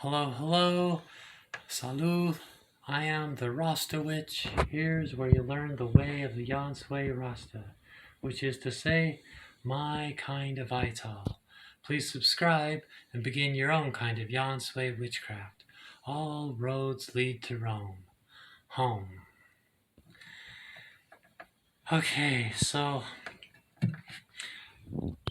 Hello, hello, salut. I am the Rasta Witch. Here's where you learn the way of the Yansui Rasta, which is to say, my kind of Ital. Please subscribe and begin your own kind of Yansui witchcraft. All roads lead to Rome. Home. Okay, so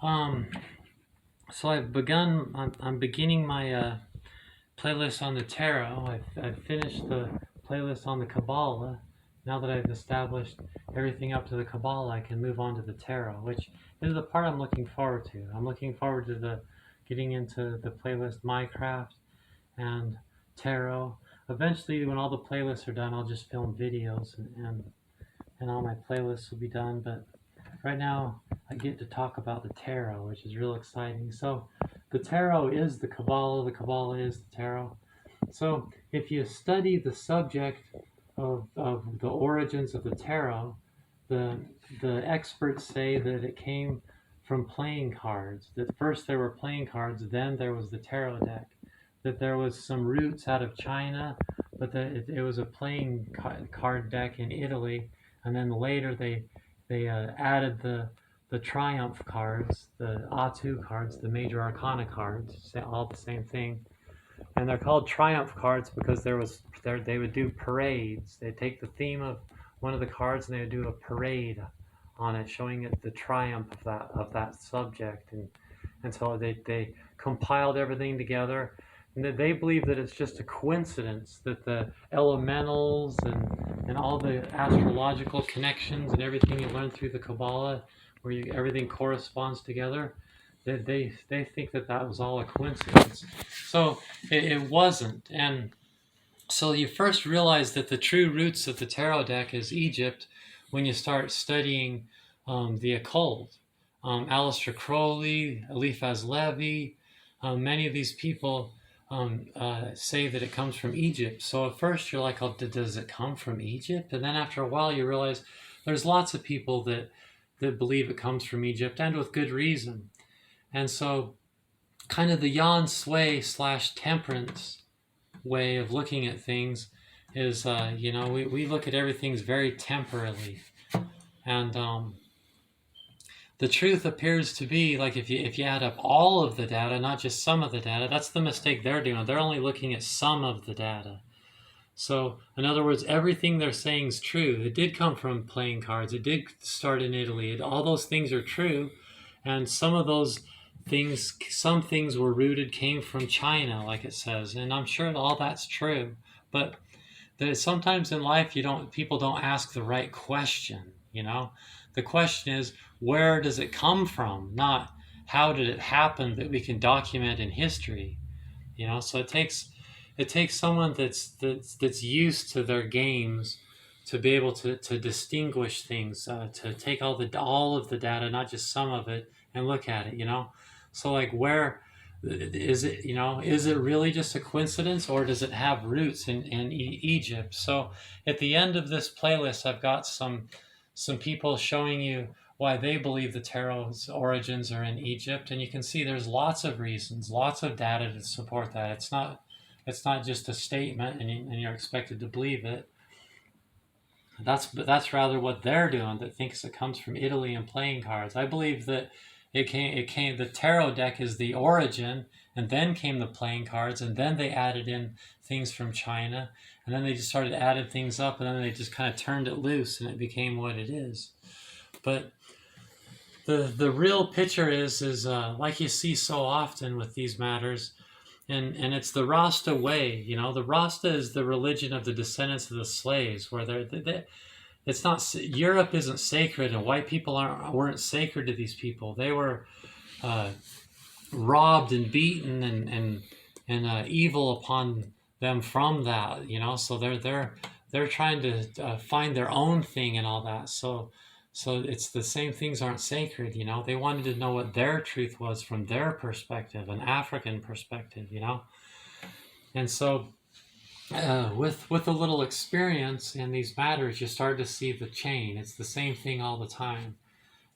I've begun. I'm beginning my playlist on the tarot. I've finished the playlist on the Kabbalah. Now that I've established everything up to the Kabbalah, I can move on to the tarot, which is the part I'm looking forward to. I'm looking forward to the getting into the playlist Minecraft and tarot. Eventually, when all the playlists are done, I'll just film videos and all my playlists will be done. But right now, I get to talk about the tarot, which is real exciting. So the tarot is the Kabbalah is the tarot. So if you study the subject of the origins of the tarot, the experts say that it came from playing cards. That first there were playing cards, then there was the tarot deck. That there was some roots out of China, but that it was a playing card deck in Italy, and then later they added the triumph cards, the Atu cards, the major arcana cards, all the same thing. And they're called triumph cards because they would do parades. They'd take the theme of one of the cards and they would do a parade on it, showing it the triumph of that subject. And so they compiled everything together. And they believe that it's just a coincidence that the elementals and all the astrological connections and everything you learn through the Kabbalah, where everything corresponds together, they think that was all a coincidence. So it wasn't. And so you first realize that the true roots of the tarot deck is Egypt when you start studying the occult. Aleister Crowley, Eliphaz Levi, many of these people say that it comes from Egypt. So at first you're like, oh, does it come from Egypt? And then after a while you realize there's lots of people that believe it comes from Egypt, and with good reason. And so kind of the Yan Sui / temperance way of looking at things is, we look at everything very temporally. And the truth appears to be, like, if you add up all of the data, not just some of the data, that's the mistake they're doing. They're only looking at some of the data. So, in other words, everything they're saying is true. It did come from playing cards. It did start in Italy. All those things are true. And some of those things, some things were rooted, came from China, like it says. And I'm sure all that's true. But sometimes in life, people don't ask the right question, The question is, where does it come from? Not how did it happen that we can document in history, So it takes someone that's used to their games to be able to distinguish things, to take all of the data, not just some of it, and look at it, So like, where is it? Is it really just a coincidence, or does it have roots in Egypt? So at the end of this playlist, I've got some people showing you why they believe the tarot's origins are in Egypt, and you can see there's lots of reasons, lots of data to support that. It's not just a statement and you're expected to believe it. That's rather what they're doing, that thinks it comes from Italy and playing cards. I believe that it came the tarot deck is the origin, and then came the playing cards, and then they added in things from China, and then they just started adding things up, and then they just kind of turned it loose and it became what it is. But the real picture is like you see so often with these matters, and it's the Rasta way. The Rasta is the religion of the descendants of the slaves, where it's not, Europe isn't sacred, and white people weren't sacred to these people. They were robbed and beaten and evil upon them from that. So they're trying to find their own thing and all that. So it's the same things aren't sacred, They wanted to know what their truth was from their perspective, an African perspective, And so with a little experience in these matters, you start to see the chain. It's the same thing all the time.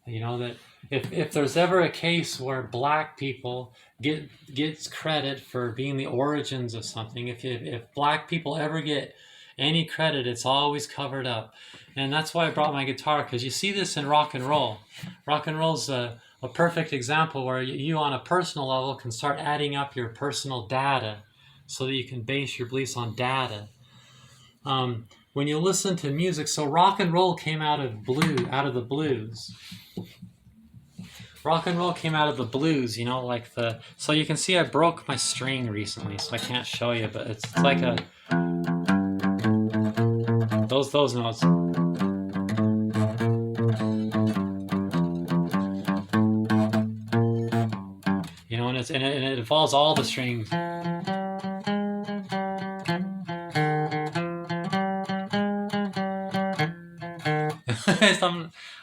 You know that if there's ever a case where black people gets credit for being the origins of something, if black people ever get any credit, it's always covered up. And that's why I brought my guitar, because you see this in rock and roll. Rock and roll's a perfect example where you on a personal level can start adding up your personal data so that you can base your beliefs on data. When you listen to music, so rock and roll came out of the blues. Rock and roll came out of the blues, you know, like so you can see I broke my string recently, so I can't show you, but it's like those notes. You know, and it involves all the strings.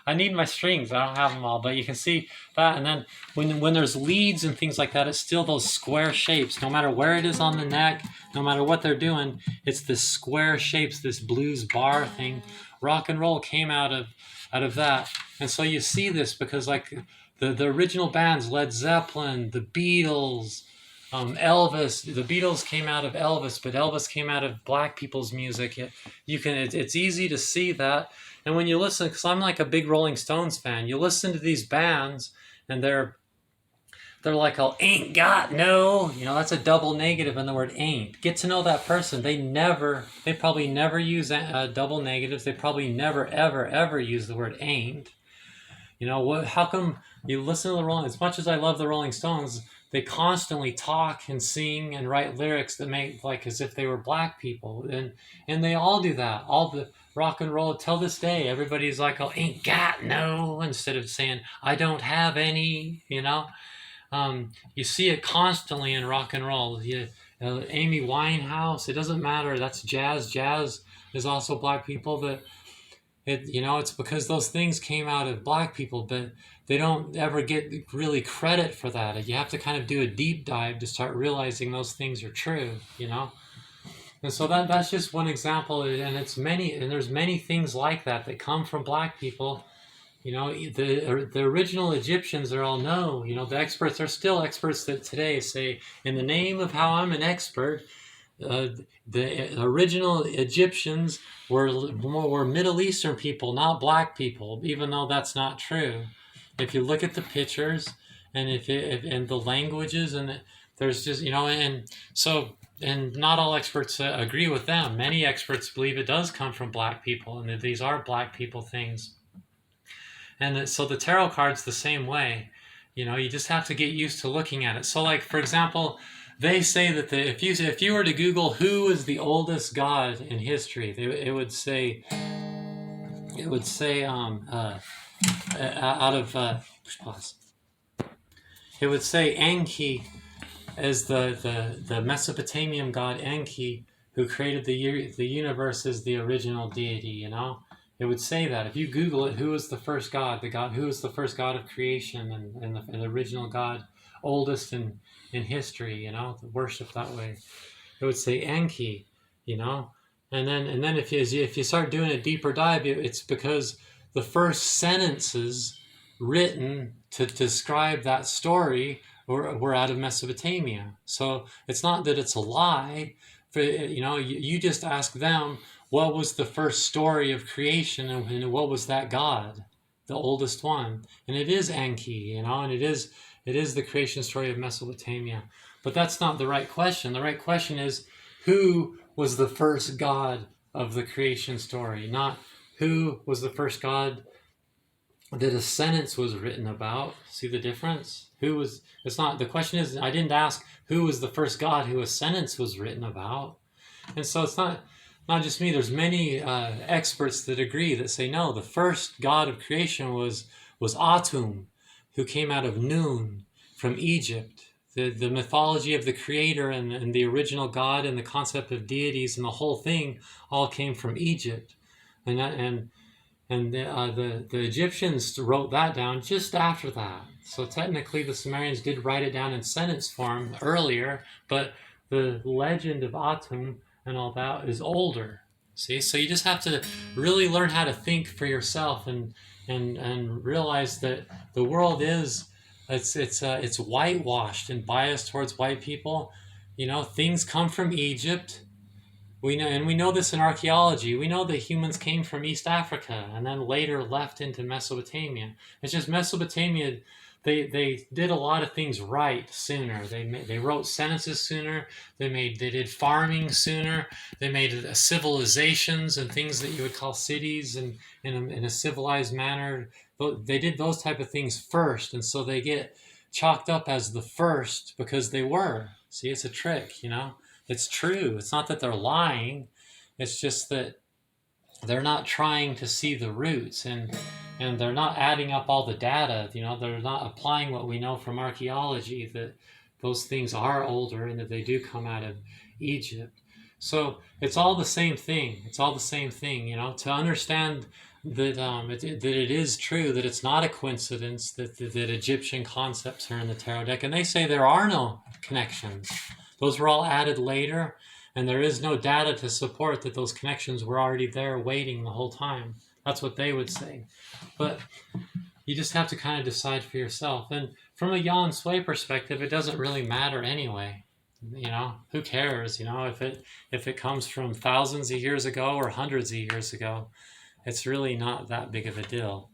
I need my strings. I don't have them all, but you can see that. And then when there's leads and things like that, it's still those square shapes. No matter where it is on the neck, no matter what they're doing, it's this square shapes, this blues bar thing. Rock and roll came out of that. And so you see this because like the original bands, Led Zeppelin, the Beatles, Elvis. The Beatles came out of Elvis, but Elvis came out of black people's music. It's easy to see that. And when you listen, because I'm like a big Rolling Stones fan, you listen to these bands and they're like, oh, ain't got no, you know, that's a double negative in the word ain't. Get to know that person. They probably never use double negatives. They probably never, ever, ever use the word ain't. You know, how come you listen to the Rolling, as much as I love the Rolling Stones, they constantly talk and sing and write lyrics that make like as if they were black people. And they all do that. All the rock and roll till this day, everybody's like, oh, ain't got no, instead of saying, I don't have any, you know. You see it constantly in rock and roll. Amy Winehouse, it doesn't matter, that's jazz. Jazz is also black people. It's because those things came out of black people, but they don't ever get really credit for that. You have to kind of do a deep dive to start realizing those things are true, you know. And so that's just one example, and there's many things like that come from black people. You know, the original Egyptians are all known. You know, the experts are still experts that today say, in the name of how I'm an expert, the original Egyptians were Middle Eastern people, not black people, even though that's not true. If you look at the pictures and and the languages, and there's just, you know, and not all experts agree with them. Many experts believe it does come from black people and that these are black people things. And so the tarot card's the same way. You know, you just have to get used to looking at it. So like, for example, they say that if you were to Google who is the oldest god in history, it would say it would say Enki as the Mesopotamian god Enki, who created the universe as the original deity. You know, it would say that if you Google it, who is the first god? Who is the first god of creation and the original god, oldest in history? You know, worship that way. It would say Enki. You know, and then if you start doing a deeper dive, it's because the first sentences written to describe that story were out of Mesopotamia. So it's not that it's a lie. You know, you just ask them, what was the first story of creation, and what was that god, the oldest one? And it is Enki, you know, and it is the creation story of Mesopotamia. But that's not the right question. The right question is, who was the first god of the creation story? Not who was the first god that a sentence was written about. See the difference? The question is, I didn't ask who was the first god who a sentence was written about. And so it's not just me. There's many experts that agree, that say, no, the first god of creation was Atum, who came out of Nun from Egypt. The mythology of the creator and the original god and the concept of deities and the whole thing all came from Egypt. And the Egyptians wrote that down just after that. So technically the Sumerians did write it down in sentence form earlier, but the legend of Atum and all that is older. See, so you just have to really learn how to think for yourself and and realize that the world is it's whitewashed and biased towards white people. You know, things come from Egypt. We know, and we know this in archaeology. We know that humans came from East Africa and then later left into Mesopotamia. It's just Mesopotamia. They did a lot of things right sooner. They wrote sentences sooner. They did farming sooner. They made civilizations and things that you would call cities and in a civilized manner. They did those type of things first, and so they get chalked up as the first because they were. See, it's a trick, you know. It's true. It's not that they're lying. It's just that they're not trying to see the roots and they're not adding up all the data. You know, they're not applying what we know from archaeology that those things are older and that they do come out of Egypt. So it's all the same thing. It's all the same thing. You know, to understand that that it is true that it's not a coincidence that Egyptian concepts are in the tarot deck, and they say there are no connections. Those were all added later, and there is no data to support that those connections were already there waiting the whole time. That's what they would say. But you just have to kind of decide for yourself. And from a Jan Sway perspective, it doesn't really matter anyway. You know, who cares? You know, if it comes from thousands of years ago or hundreds of years ago, it's really not that big of a deal.